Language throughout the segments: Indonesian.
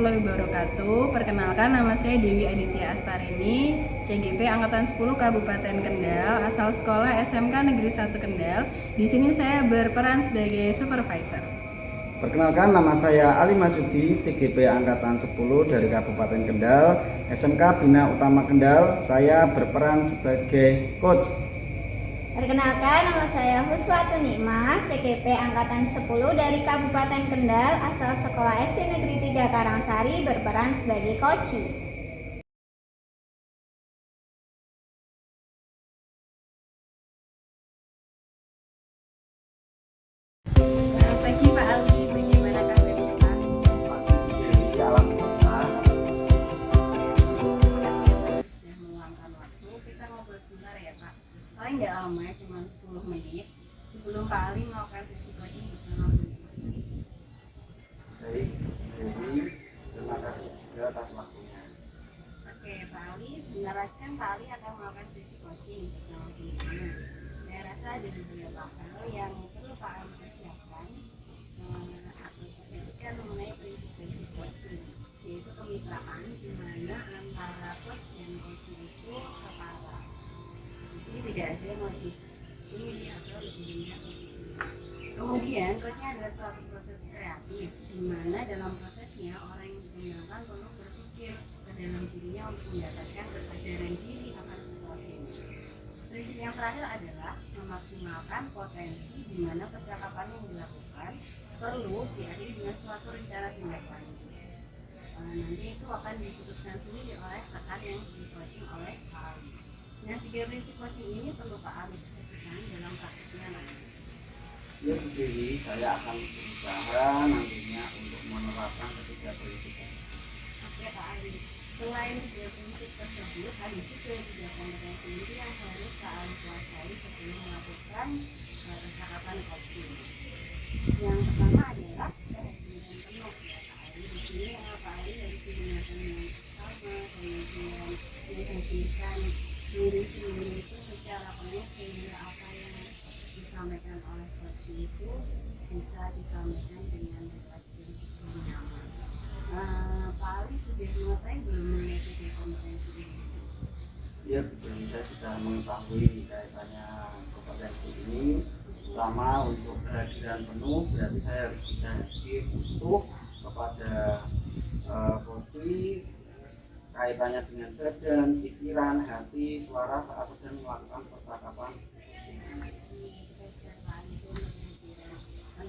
warahmatullahi wabarakatuh. Perkenalkan, nama saya Dewi Aditya Astarini, CGP Angkatan 10 Kabupaten Kendal, asal sekolah SMK Negeri 1 Kendal. Di sini saya berperan sebagai supervisor. Perkenalkan, nama saya Ali Masudi, CGP Angkatan 10 dari Kabupaten Kendal, SMK Bina Utama Kendal. Saya berperan sebagai coach. Perkenalkan, nama saya Huswatu Nikmah, CGP Angkatan 10 dari Kabupaten Kendal, asal sekolah SD Negeri 3 Karangsari, berperan sebagai koci. Selamat pagi Pak Ali, bagaimana kabarnya Pak? Jadi alhamdulillah. Terima kasih ya Pak sudah meluangkan waktu. Kita ngobrol sebentar ya Pak. Paling nggak lama, cuma 10 menit. Sebelum Pak Ali melakukan sesi coaching bersama teman-teman. Baik, jadi terima kasih juga atas waktunya. Oke Pak Ali, sebentar lagi kan Pak Ali akan melakukan sesi coaching bersama teman-teman. Saya rasa ada beberapa hal yang perlu Pak Ali persiapkan atau perhatikan mengenai prinsip-prinsip coaching, yaitu kemitraan di mana antara coach dan coaching itu setara. Jadi tidak ada yang lebih tinggi atau lebih rendah posisinya. Kemudian coaching adalah suatu proses kreatif di mana dalam prosesnya orang yang digunakan perlu berpikir ke dalam dirinya untuk mendapatkan kesadaran diri akan situasinya. Prinsip yang terakhir adalah memaksimalkan potensi di mana percakapan yang dilakukan perlu diakhiri dengan suatu rencana tindak lanjut. Nanti itu akan diputuskan sendiri oleh rekan yang di coaching oleh Pak Ali. Nah, 3 prinsip coaching ini perlu Pak Ali perhatikan dalam praktiknya nanti. Ya Bu Dewi, saya akan berusaha nantinya untuk menerapkan ketiga prinsip. Oke Pak Ali, selain 3 prinsip tersebut, ada juga 3 kompetensi inti yang harus Pak Ali kuasai sebelum melakukan percakapan coaching. Yang pertama adalah kehadiran penuh ya Pak Ali. Di sini Pak Ali harus menggunakan yang sama, kemudian menjadikan diri sendiri itu secara penuh sehingga apa yang disampaikan oleh coach itu bisa disampaikan dengan refleksi dan nyaman. Pak Ali sudah mengetahui belum mengenai 3 kompetensi ini? Ya Bu Dewi, saya sudah mengetahui kaitannya kompetensi ini. Pertama, untuk kehadiran penuh berarti saya harus bisa hadir untuk kepada coach, kaitannya dengan badan, pikiran, hati, suara saat sedang melakukan percakapan.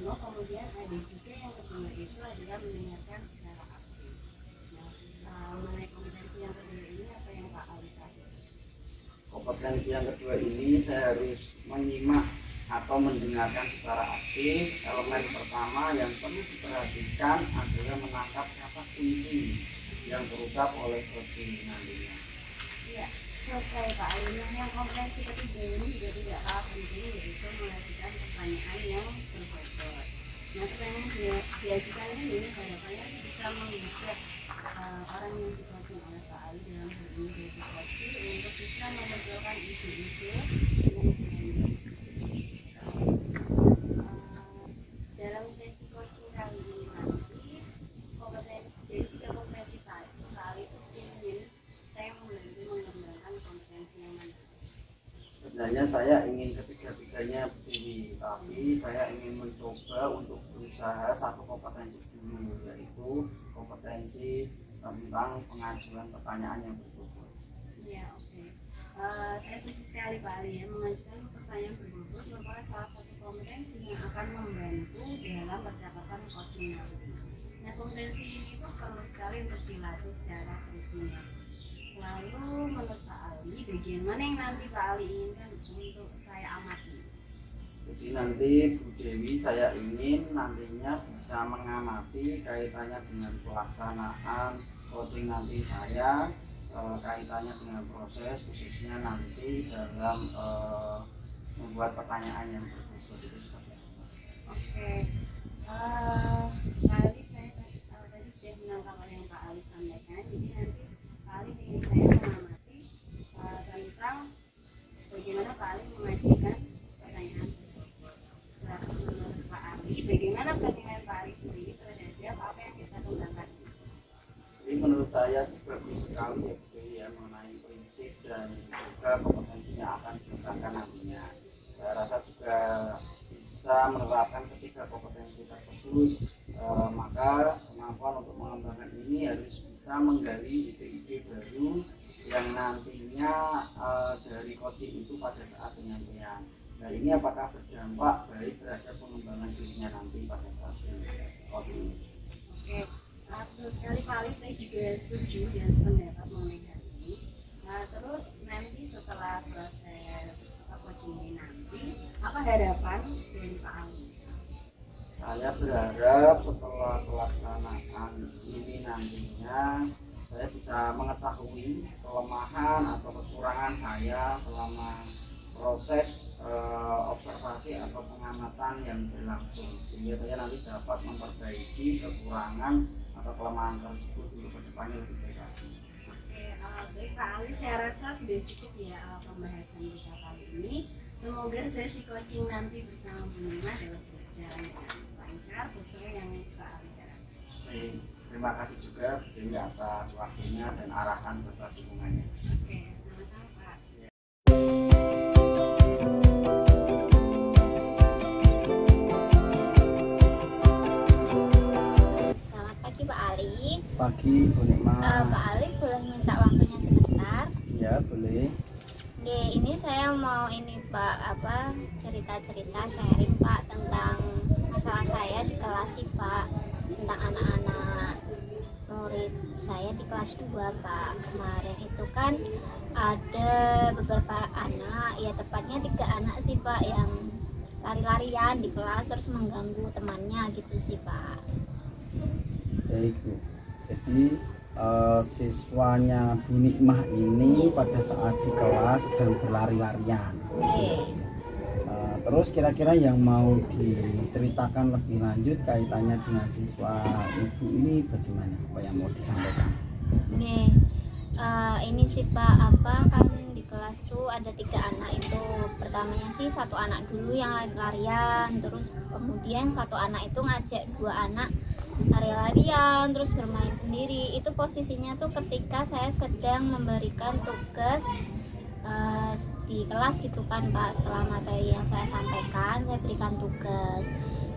Kemudian ada juga yang kedua itu adalah mendengarkan secara aktif. Nah, mengenai kompetensi yang kedua ini apa yang Pak Ali tahu? Kompetensi yang kedua ini saya harus menyimak atau mendengarkan secara aktif. Elemen pertama yang perlu diperhatikan adalah menangkap kata kunci yang terucap oleh coach nantinya. Iya, selesai Pak Ali. Yang kompetensi ketiga ini juga tidak kalah penting, yaitu mengajukan pertanyaan yang berbobot. Nah, pertanyaan yang diajukan ini harapannya bisa mengajak orang yang di-coaching oleh Pak Ali dalam hal ini dari coaching untuk bisa memunculkan ide-ide dalam sesi coaching kali ini nanti. Kompetensi dari 3 kompetensi Pak Ali itu ingin saya membantu mengembangkan kompetensi yang mana? Sebenarnya saya ingin ketiga-tiganya berdiri, tapi saya ingin mencoba untuk berusaha satu kompetensi dulu, yaitu kompetensi tentang pengajuan pertanyaan yang berbobot. Iya, oke. Saya setuju sekali Pak Ali ya, mengajukan pertanyaan berbobot merupakan salah satu kompetensi yang akan membantu dalam percakapan coaching tersebut. Nah, kompetensi ini tuh perlu sekali untuk dilatih secara terus-menerus. Lalu menurut Pak Ali, bagian mana yang nanti Pak Ali inginkan untuk saya amati? Jadi nanti Bu Dewi, saya ingin nantinya bisa mengamati kaitannya dengan pelaksanaan coaching nanti saya, kaitannya dengan proses khususnya nanti dalam membuat pertanyaan yang berbobot itu seperti apa. Oke, Pak Ali, saya tadi sudah menangkap apa yang Pak Ali sampaikan. Jadi nanti Pak Ali ingin saya mengamati tentang bagaimana Pak Ali mengajukan pertanyaan. Nah, menurut Pak Ali, bagaimana pandangan Pak Ali sendiri terhadap apa yang kita kembangkan? saya sih bagus sekali ya Bu ya mengenai prinsip dan juga kompetensi yang akan dikembangkan nantinya. Saya rasa juga bisa menerapkan ketiga kompetensi tersebut, maka kemampuan untuk mengembangkan ini harus bisa menggali ide-ide baru yang nantinya dari coaching itu pada saat penyampaian. Nah ini apakah berdampak baik terhadap pengembangan dirinya nanti pada saat coaching? Oke, betul sekali Pak Ali, saya juga setuju dan sependapat mengenai hal ini. Nah, terus nanti setelah proses coaching ini nanti, apa harapan dari Pak Ali? Saya berharap setelah pelaksanaan ini nantinya saya bisa mengetahui kelemahan atau kekurangan saya selama proses observasi atau pengamatan yang berlangsung, sehingga saya nanti dapat memperbaiki kekurangan atau kelemahan tersebut untuk kedepannya lebih baik lagi. Oke, baik Pak Ali, saya rasa sudah cukup ya pembahasan kita kali ini. Semoga sesi coaching nanti bersama Bu Nima dapat berjalan dengan lancar sesuai yang Pak Ali harapkan. Baik, terima kasih juga Bu Dewi atas waktunya dan arahan serta dukungannya. Oke, sama-sama Pak. Selamat pagi Pak Ali. Pagi Bu Nikma. Pak Ali boleh minta waktunya sebentar? Ya boleh. Oke, ini saya mau Pak cerita-cerita sharing Pak tentang masalah saya di kelas sih Pak, tentang anak-anak murid saya di kelas 2 Pak. Kemarin itu kan ada beberapa anak, ya tepatnya 3 anak sih Pak, yang lari-larian di kelas terus mengganggu temannya gitu sih Pak. Baik Bu, jadi siswanya Bu Nikmah ini pada saat di kelas sedang berlari-larian. Oke. Terus kira-kira yang mau diceritakan lebih lanjut kaitannya dengan siswa Ibu ini bagaimana? Apa yang mau disampaikan? Oke. Ini sih Pak, kan di kelas tuh ada 3 anak itu. Pertamanya sih 1 anak dulu yang lari-larian, terus kemudian 1 anak itu ngajak 2 anak lari-larian terus bermain sendiri. Itu posisinya tuh ketika saya sedang memberikan tugas di kelas gitu kan Pak. Setelah materi yang saya sampaikan, saya berikan tugas.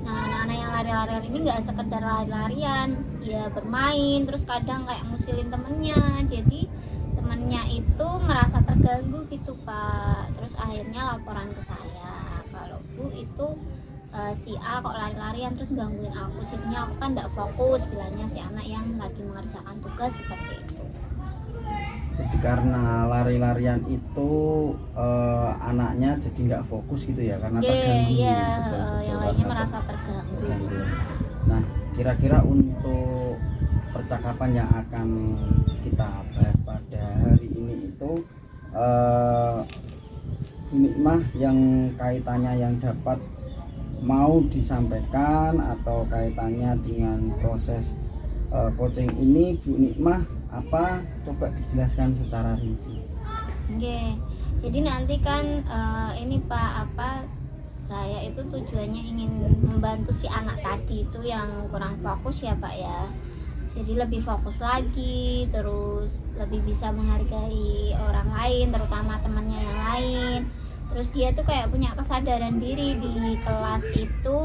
Nah, anak-anak yang lari-larian ini nggak sekedar lari-larian, ya bermain, terus kadang kayak ngusilin temennya. Jadi temennya itu merasa terganggu gitu Pak. Terus akhirnya laporan ke saya, kalau Bu itu si A kok lari-larian terus gangguin aku, jadinya aku kan nggak fokus, bilangnya si anak yang lagi mengerjakan tugas seperti itu. Jadi karena lari-larian itu anaknya jadi nggak fokus gitu ya, karena terganggu. Iya, Betul, yang lainnya merasa terganggu. Nah, kira-kira untuk percakapan yang akan kita bahas pada hari ini itu Bu Nikmah yang kaitannya yang dapat mau disampaikan atau kaitannya dengan proses coaching ini, Bu Nikmah apa, coba dijelaskan secara rinci. Oke, jadi nanti kan ini Pak, saya itu tujuannya ingin membantu si anak tadi itu yang kurang fokus ya Pak ya. Jadi lebih fokus lagi, terus lebih bisa menghargai orang lain, terutama temannya yang lain. Terus dia tuh kayak punya kesadaran diri di kelas itu,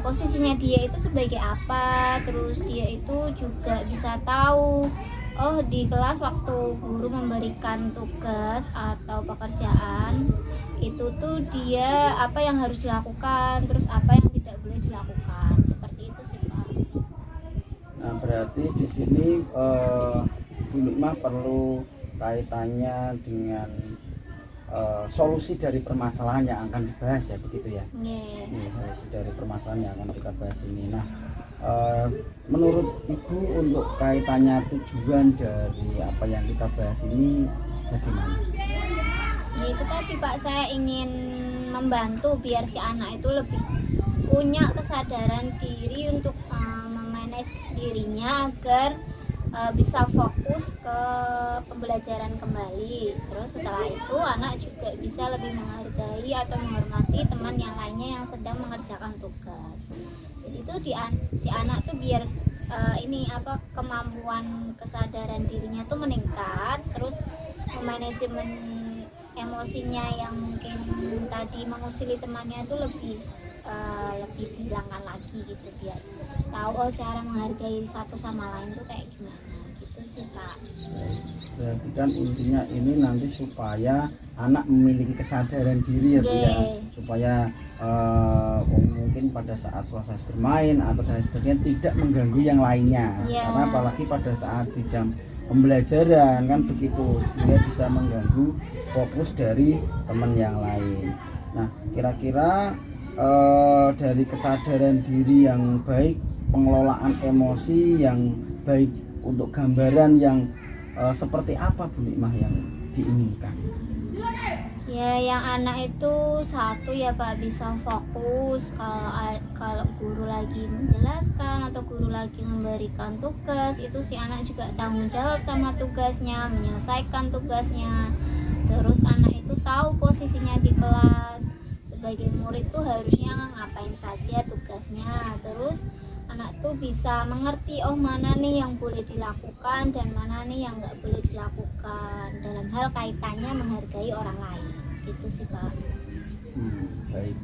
posisinya dia itu sebagai apa. Terus dia itu juga bisa tahu, oh di kelas waktu guru memberikan tugas atau pekerjaan itu tuh dia apa yang harus dilakukan, terus apa yang tidak boleh dilakukan. Seperti itu sih Pak. Nah, berarti di sini Bu Nikmah perlu kaitannya dengan solusi dari permasalahan yang akan dibahas ya, begitu ya? Ini solusi dari permasalahan yang akan kita bahas ini. Nah, menurut Ibu untuk kaitannya tujuan dari apa yang kita bahas ini bagaimana? Ya itu tadi Pak, saya ingin membantu biar si anak itu lebih punya kesadaran diri untuk memanage dirinya agar bisa fokus ke pembelajaran kembali. Terus setelah itu anak juga bisa lebih menghargai atau menghormati teman yang lainnya yang sedang mengerjakan tugas. Jadi itu si anak tuh biar ini apa kemampuan kesadaran dirinya tuh meningkat, terus manajemen emosinya yang mungkin tadi mengusili temannya tuh lebih dihilangkan lagi gitu, biar tahu oh cara menghargai satu sama lain tuh kayak gimana gitu sih Pak. Berarti kan intinya ini nanti supaya anak memiliki kesadaran diri ya Bu ya, supaya mungkin pada saat proses bermain atau dan sebagainya tidak mengganggu yang lainnya, karena apalagi pada saat di jam pembelajaran kan begitu, sehingga bisa mengganggu fokus dari teman yang lain. Nah kira-kira dari kesadaran diri yang baik, pengelolaan emosi yang baik, untuk gambaran yang seperti apa Bu Nikmah yang diinginkan? Ya yang anak itu satu ya Pak, bisa fokus kalau guru lagi menjelaskan atau guru lagi memberikan tugas, itu si anak juga tanggung jawab sama tugasnya, menyelesaikan tugasnya. Terus anak itu tahu posisinya di kelas, sebagai murid tuh harusnya ngapain saja tugasnya. Terus anak tuh bisa mengerti oh mana nih yang boleh dilakukan dan mana nih yang nggak boleh dilakukan dalam hal kaitannya menghargai orang lain, gitu sih Pak. Baik.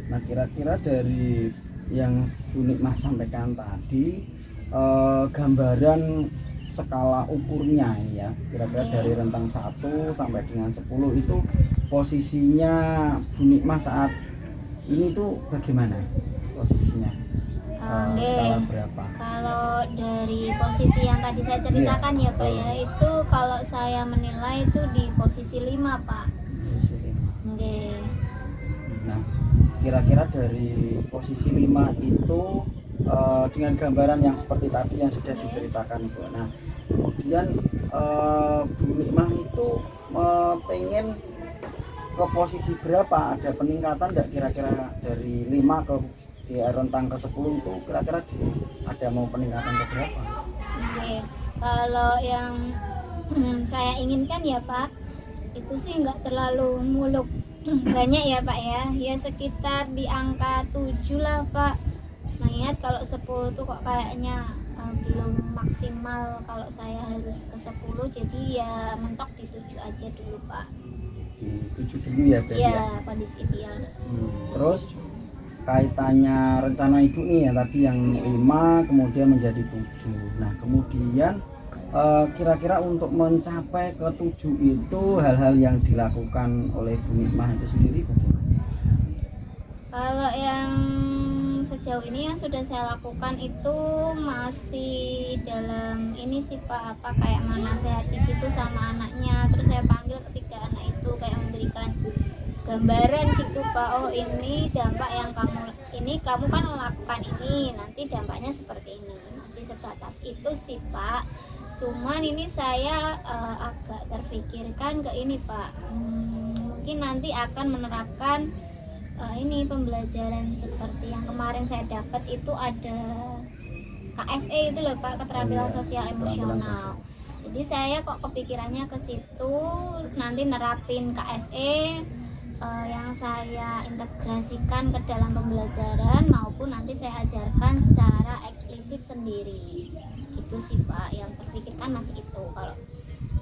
Nah kira-kira dari yang Bu Nikmah sampaikan tadi, gambaran skala ukurnya ya, kira-kira dari rentang 1 sampai dengan 10 itu posisinya Bu Nikmah saat ini tuh bagaimana posisinya? Skala berapa? Kalau dari posisi yang tadi saya ceritakan ya Pak ya, itu kalau saya menilai itu di posisi 5 Pak. Nah kira-kira dari posisi 5 itu dengan gambaran yang seperti tadi yang sudah diceritakan Bu. Nah kemudian Bu Nikmah itu pengen ke posisi berapa, ada peningkatan enggak kira-kira dari 5 ke di rentang ke 10 itu, kira-kira ada mau peningkatan ke berapa? Kalau yang saya inginkan ya Pak, itu sih nggak terlalu muluk banyak ya Pak ya sekitar di angka 7 lah Pak. Mengingat kalau 10 tuh kok kayaknya belum maksimal, kalau saya harus ke 10, jadi ya mentok di 7 aja dulu Pak. Di 7 dulu ya berarti ya? Kondisi ideal. Terus kaitannya rencana ibu nih ya tadi yang 5 kemudian menjadi 7. Nah kemudian kira-kira untuk mencapai ke 7 itu hal-hal yang dilakukan oleh Bu Nikmah itu sendiri bagaimana? Kalau yang sejauh ini yang sudah saya lakukan itu masih dalam ini sih Pak, apa kayak menasehati gitu sama anaknya. Terus saya panggil ketiga anak itu kayak memberikan gambaran gitu Pak, oh ini dampak yang kamu kan melakukan ini, nanti dampaknya seperti ini. Masih sebatas itu sih Pak. Cuman ini saya agak terfikirkan ke ini Pak, mungkin nanti akan menerapkan ini pembelajaran seperti yang kemarin saya dapat itu ada KSE itu loh Pak, keterampilan sosial emosional. Jadi saya kok kepikirannya ke situ, nanti nerapin KSE yang saya integrasikan ke dalam pembelajaran maupun nanti saya ajarkan secara eksplisit sendiri. Itu sih Pak, yang terpikirkan masih itu. Kalau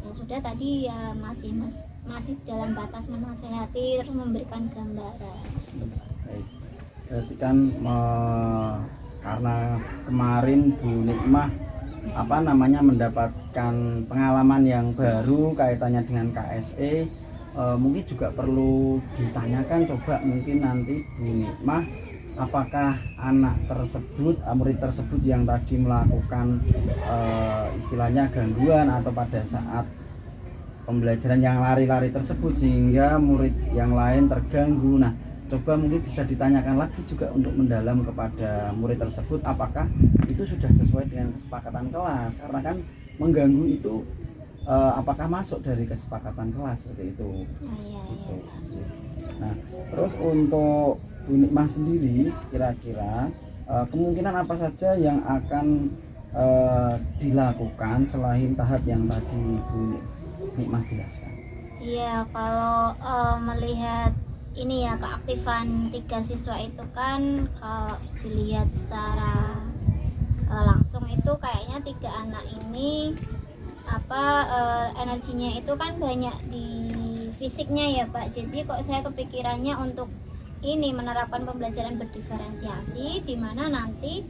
yang sudah tadi ya masih dalam batas menasehati terus memberikan gambaran. Baik. Berarti kan karena kemarin Bu Nikmah mendapatkan pengalaman yang baru kaitannya dengan KSE, mungkin juga perlu ditanyakan, coba mungkin nanti Bu Nikmah apakah anak tersebut, murid tersebut yang tadi melakukan istilahnya gangguan atau pada saat pembelajaran yang lari-lari tersebut sehingga murid yang lain terganggu. Nah coba mungkin bisa ditanyakan lagi juga untuk mendalam kepada murid tersebut apakah itu sudah sesuai dengan kesepakatan kelas, karena kan mengganggu itu apakah masuk dari kesepakatan kelas seperti itu. Gitu. Nah terus untuk Bu Nikmah sendiri kira-kira kemungkinan apa saja yang akan dilakukan selain tahap yang tadi Bu Nikmah jelaskan? Iya, kalau melihat ini ya keaktifan 3 siswa itu kan kalau dilihat secara langsung itu kayaknya 3 anak ini energinya itu kan banyak di fisiknya ya Pak. Jadi kok saya kepikirannya untuk ini menerapkan pembelajaran berdiferensiasi, di mana nanti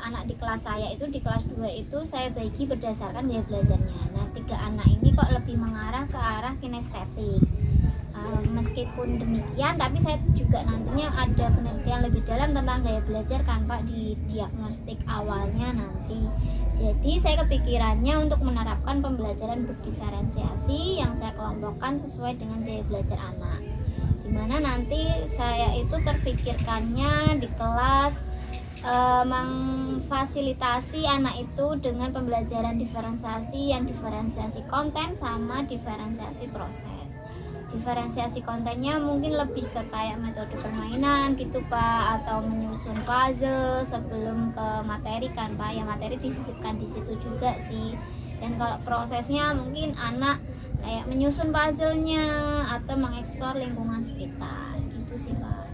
anak di kelas saya itu di kelas 2 itu saya bagi berdasarkan gaya belajarnya. Nah 3 anak ini kok lebih mengarah ke arah kinestetik. Meskipun demikian, tapi saya juga nantinya ada penelitian lebih dalam tentang gaya belajar kan Pak di diagnostik awalnya nanti. Jadi saya kepikirannya untuk menerapkan pembelajaran berdiferensiasi yang saya kelompokkan sesuai dengan gaya belajar anak. Dimana nanti saya itu terfikirkannya di kelas memfasilitasi anak itu dengan pembelajaran diferensiasi yang diferensiasi konten sama diferensiasi proses. Diferensiasi kontennya mungkin lebih ke kayak metode permainan gitu Pak, atau menyusun puzzle sebelum ke materi kan Pak, ya materi disisipkan di situ juga sih. Dan kalau prosesnya mungkin anak kayak menyusun puzzle-nya atau mengeksplor lingkungan sekitar gitu sih Pak.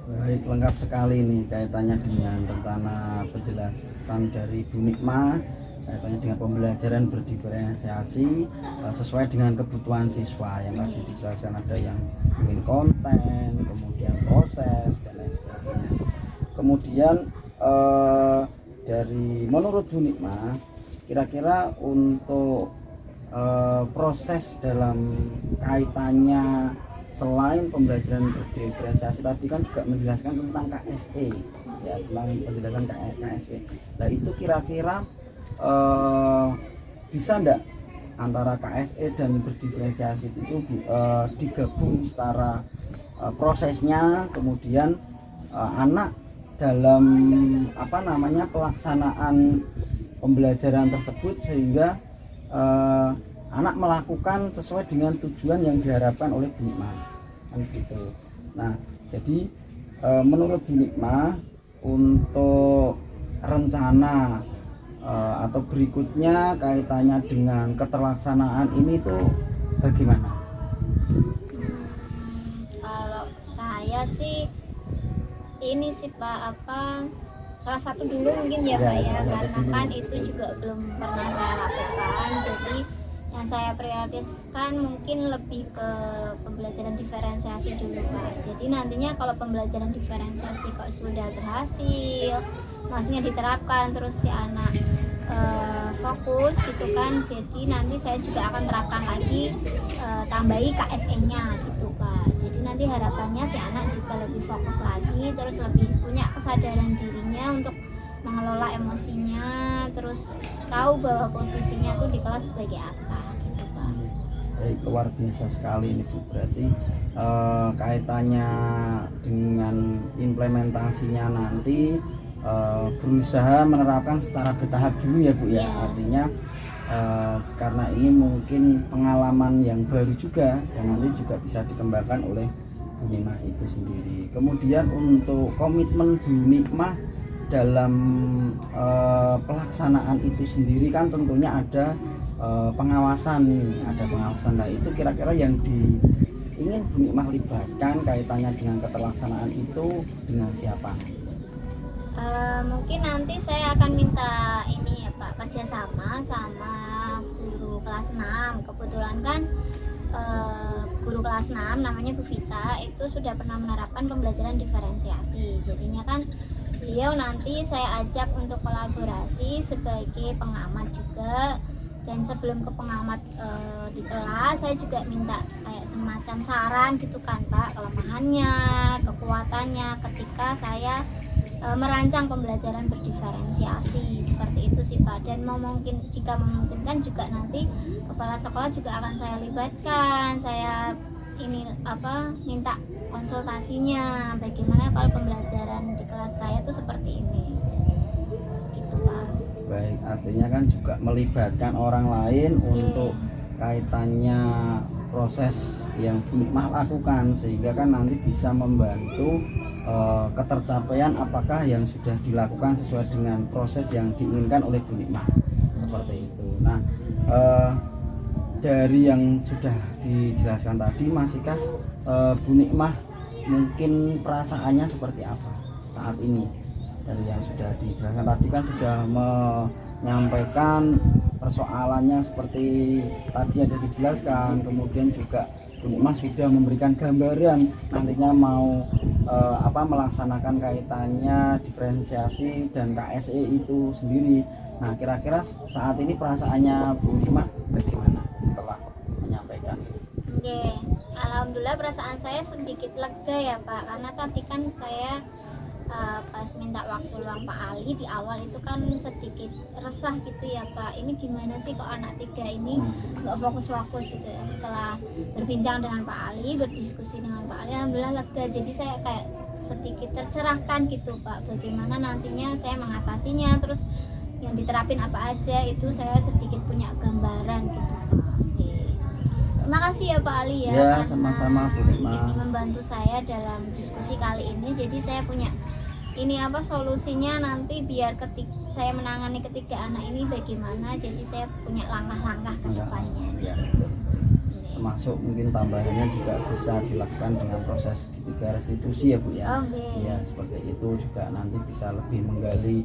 Baik, lengkap sekali nih kaitannya dengan rencana penjelasan dari Bu Nikmah kaitannya dengan pembelajaran berdiferensiasi sesuai dengan kebutuhan siswa yang tadi dijelaskan, ada yang ingin konten, kemudian proses dan lain sebagainya. Kemudian dari menurut Bu Nikmah, kira-kira untuk proses dalam kaitannya selain pembelajaran berdiferensiasi tadi kan juga menjelaskan tentang KSE ya, tentang penjelasan KSE. Nah itu kira-kira bisa enggak antara KSE dan berdiferensiasi itu digabung secara prosesnya, kemudian anak dalam pelaksanaan pembelajaran tersebut sehingga anak melakukan sesuai dengan tujuan yang diharapkan oleh Bu Nikmah kan gitu. Nah jadi menurut Bu Nikmah untuk rencana atau berikutnya kaitannya dengan keterlaksanaan ini tuh bagaimana? Kalau saya sih ini sih Pak salah satu dulu mungkin ya Pak ya, karena kan itu juga belum pernah saya lakukan. Jadi yang saya prioritaskan mungkin lebih ke pembelajaran diferensiasi dulu Pak. Jadi nantinya kalau pembelajaran diferensiasi kok sudah berhasil, maksudnya diterapkan terus si anak fokus gitu kan, jadi nanti saya juga akan terapkan lagi tambahi KSE-nya gitu Pak. Jadi nanti harapannya si anak juga lebih fokus lagi, terus lebih punya kesadaran dirinya untuk mengelola emosinya, terus tahu bahwa posisinya tuh di kelas sebagai apa gitu Pak. Baik, luar biasa sekali ini Bu. Berarti kaitannya dengan implementasinya nanti berusaha menerapkan secara bertahap dulu ya Bu ya. Artinya karena ini mungkin pengalaman yang baru juga dan nanti juga bisa dikembangkan oleh Bu Nikmah itu sendiri. Kemudian untuk komitmen Bu Nikmah dalam pelaksanaan itu sendiri kan tentunya ada pengawasan nih, ada pengawasan. Nah itu kira-kira yang ingin Bu Nikmah libatkan kaitannya dengan keterlaksanaan itu dengan siapa? Mungkin nanti saya akan minta ini ya Pak, kerjasama sama guru kelas 6. Kebetulan kan guru kelas 6 namanya Bu Vita itu sudah pernah menerapkan pembelajaran diferensiasi. Jadinya kan beliau nanti saya ajak untuk kolaborasi sebagai pengamat juga. Dan sebelum ke pengamat di kelas, saya juga minta kayak semacam saran gitu kan Pak, kelemahannya, kekuatannya ketika saya merancang pembelajaran berdiferensiasi seperti itu sih Pak. Dan jika memungkinkan juga nanti kepala sekolah juga akan saya libatkan. Saya minta konsultasinya bagaimana kalau pembelajaran di kelas saya itu seperti ini gitu Pak. Baik, artinya kan juga melibatkan orang lain untuk kaitannya proses yang Bu Nikmah lakukan sehingga kan nanti bisa membantu ketercapaian apakah yang sudah dilakukan sesuai dengan proses yang diinginkan oleh Bu Nikmah seperti itu. Nah dari yang sudah dijelaskan tadi, masihkah Bu Nikmah mungkin perasaannya seperti apa saat ini dari yang sudah dijelaskan tadi kan sudah menyampaikan persoalannya seperti tadi ada dijelaskan, kemudian juga Bu Nikmah sudah memberikan gambaran nantinya mau melaksanakan kaitannya diferensiasi dan KSE itu sendiri. Nah, kira-kira saat ini perasaannya Bu Nikmah bagaimana setelah menyampaikan? Oke, alhamdulillah perasaan saya sedikit lega ya Pak, karena tadi kan saya pas minta waktu luang Pak Ali di awal itu kan sedikit resah gitu ya Pak, ini gimana sih kok anak 3 ini nggak fokus-fokus gitu ya. Setelah berbincang dengan Pak Ali, berdiskusi dengan Pak Ali, alhamdulillah lega, jadi saya kayak sedikit tercerahkan gitu Pak, bagaimana nantinya saya mengatasinya, terus yang diterapin apa aja itu saya sedikit punya gambaran gitu Pak. Terima kasih ya Pak Ali ya, Ya, sama-sama Bu Nikmah. ini membantu saya dalam diskusi kali ini. Jadi saya punya solusinya nanti biar saya menangani ketiga anak ini bagaimana. Jadi saya punya langkah-langkah ke depannya. Ya, betul. Termasuk mungkin tambahannya juga bisa dilakukan dengan proses ketiga restitusi ya Bu ya. Oke. Ya, seperti itu juga nanti bisa lebih menggali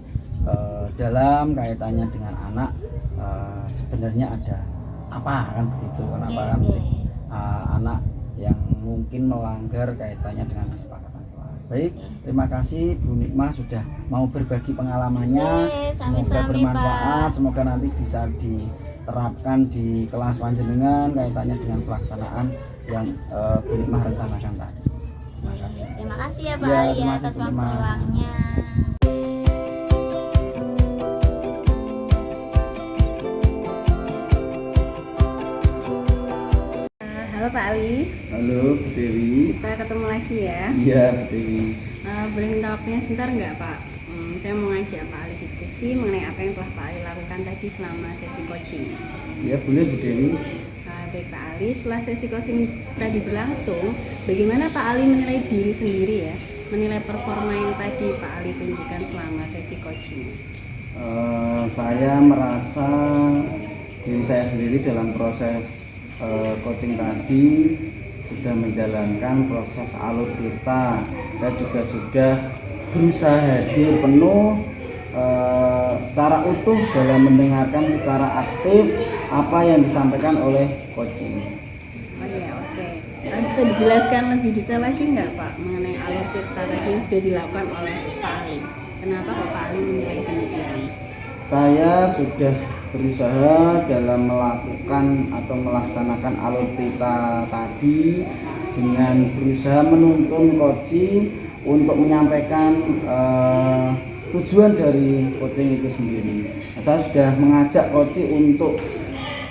dalam kaitannya dengan anak sebenarnya ada apa kan begitu, kenapa kan anak yang mungkin melanggar kaitannya dengan kesepakatan keluarga. Baik, terima kasih Bu Nikmah sudah mau berbagi pengalamannya. Semoga bermanfaat, semoga nanti bisa diterapkan di kelas panjenengan kaitannya dengan pelaksanaan yang Bu Nikmah rencanakan tadi. Terima kasih. Terima kasih ya Pak Ya, Ali terima kasih, atas Bu waktu Nikmah. luangnya. Halo Pak Ali, Halo Bu Dewi. kita ketemu lagi ya. Iya Bu Dewi. Boleh minta waktunya sebentar nggak Pak? Saya mau ngajak Pak Ali diskusi mengenai apa yang telah Pak Ali lakukan tadi selama sesi coaching. Ya boleh Bu Dewi. Baik Pak Ali, setelah sesi coaching tadi berlangsung, bagaimana Pak Ali menilai diri sendiri ya? Menilai performa yang tadi Pak Ali tunjukkan selama sesi coaching. Saya merasa diri saya sendiri dalam proses coaching tadi sudah menjalankan proses alur kita. Saya juga sudah berusaha hadir penuh secara utuh dalam mendengarkan secara aktif apa yang disampaikan oleh coaching. Oh iya, oke. Bisa dijelaskan lebih detail lagi nggak Pak mengenai alur kita tadi yang sudah dilakukan oleh Pak Ali? Kenapa kok Pak Ali menilai demikian? Saya sudah berusaha dalam melakukan atau melaksanakan alur kita tadi dengan berusaha menuntun coaching untuk menyampaikan tujuan dari coaching itu sendiri. Saya sudah mengajak coaching untuk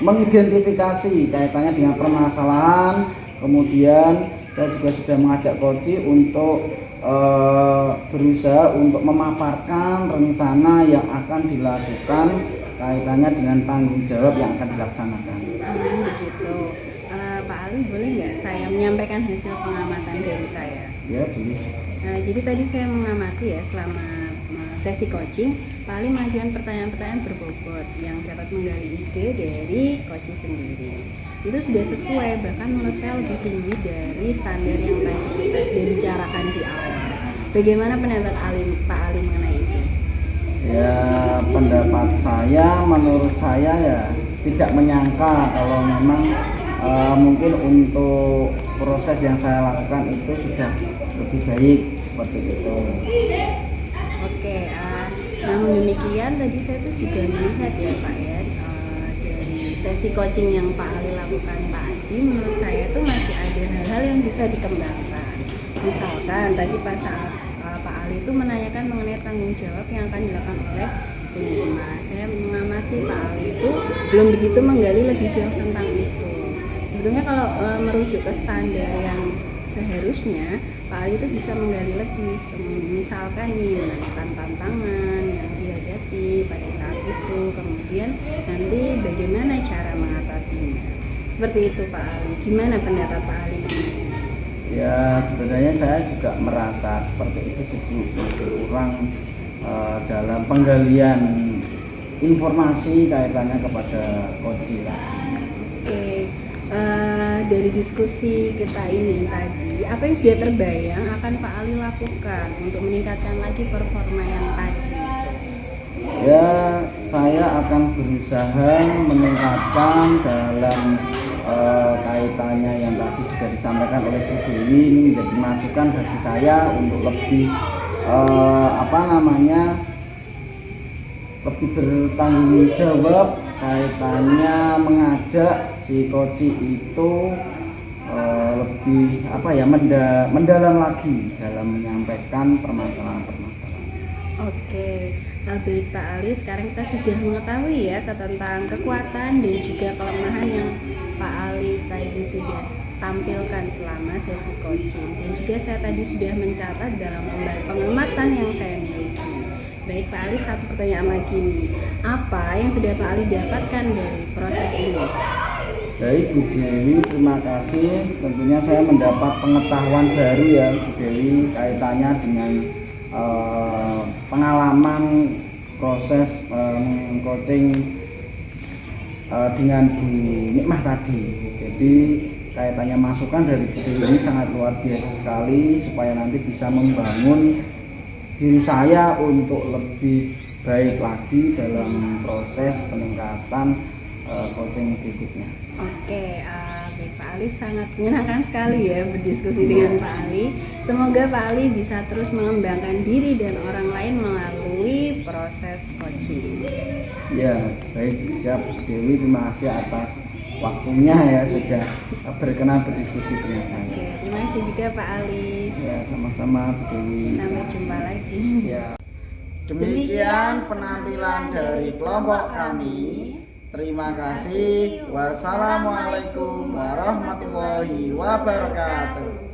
mengidentifikasi kaitannya dengan permasalahan, kemudian saya juga sudah mengajak coaching untuk berusaha untuk memaparkan rencana yang akan dilakukan kaitannya dengan tanggung jawab yang akan dilaksanakan. Begitu. Pak Ali, boleh nggak saya menyampaikan hasil pengamatan dari saya? Ya boleh. Jadi tadi saya mengamati ya selama sesi coaching, Pak Ali mengajukan pertanyaan-pertanyaan berbobot yang dapat menggali ide dari coaching sendiri. Itu sudah sesuai, bahkan menurut saya lebih tinggi dari standar yang tadi kita sudah bicarakan di awal. Bagaimana pendapat Pak Ali mengenai itu? Ya pendapat saya, menurut saya ya tidak menyangka kalau memang mungkin untuk proses yang saya lakukan itu sudah lebih baik seperti itu. Oke, namun demikian tadi saya tuh juga melihat ya Pak ya, dari sesi coaching yang Pak Ali lakukan tadi, menurut saya tuh masih ada hal-hal yang bisa dikembangkan. Misalkan tadi pas saat Pak Ali itu menanyakan mengenai tanggung jawab yang akan dilakukan oleh penerima, saya mengamati Pak Ali itu belum begitu menggali lebih jauh tentang itu. Sebetulnya kalau merujuk ke standar yang seharusnya Pak Ali itu bisa menggali lebih, misalkan nih menanyakan tantangan yang dihadapi pada saat itu, kemudian nanti bagaimana cara mengatasinya. Seperti itu Pak Ali. Gimana pendapat Pak Ali? Ya sebenarnya saya juga merasa seperti itu sih Bu, masih kurang dalam penggalian informasi kaitannya kepada coaching. Oke. dari diskusi kita ini tadi, apa yang sudah terbayang akan Pak Ali lakukan untuk meningkatkan lagi performa yang tadi? Ya, saya akan berusaha meningkatkan dalam kaitannya yang tadi sudah disampaikan oleh Bu Dewi. Ini menjadi masukan bagi saya untuk lebih lebih bertanggung jawab kaitannya mengajak si Koci itu lebih mendalam lagi dalam menyampaikan permasalahan-permasalahan. Oke, baik Pak Ali, sekarang kita sudah mengetahui ya tentang kekuatan dan juga kelemahan yang Pak Ali tadi sudah tampilkan selama sesi coaching, dan juga saya tadi sudah mencatat dalam lembar pengamatan yang saya miliki. Baik Pak Ali, satu pertanyaan lagi nih, apa yang sudah Pak Ali dapatkan dari proses ini? Baik Bu Dewi, terima kasih. Tentunya saya mendapat pengetahuan baru ya Bu Dewi, kaitannya dengan pengalaman proses coaching dengan Bu Nikmah tadi. Jadi kaitannya masukan dari Bu Dewi ini sangat luar biasa sekali, supaya nanti bisa membangun diri saya untuk lebih baik lagi dalam proses peningkatan coaching berikutnya. Oke, baik Pak Ali, sangat menyenangkan sekali ya berdiskusi dengan Pak Ali. Semoga Pak Ali bisa terus mengembangkan diri dan orang lain melalui proses coaching. Ya, baik, siap Bu Dewi, terima kasih atas waktunya ya, sudah berkenan berdiskusi dengan saya. Oke, terima kasih juga Pak Ali. Ya, sama-sama Bu Dewi. Sampai jumpa lagi. Siap. Demikian penampilan dari kelompok kami. Terima kasih. Wassalamualaikum warahmatullahi wabarakatuh.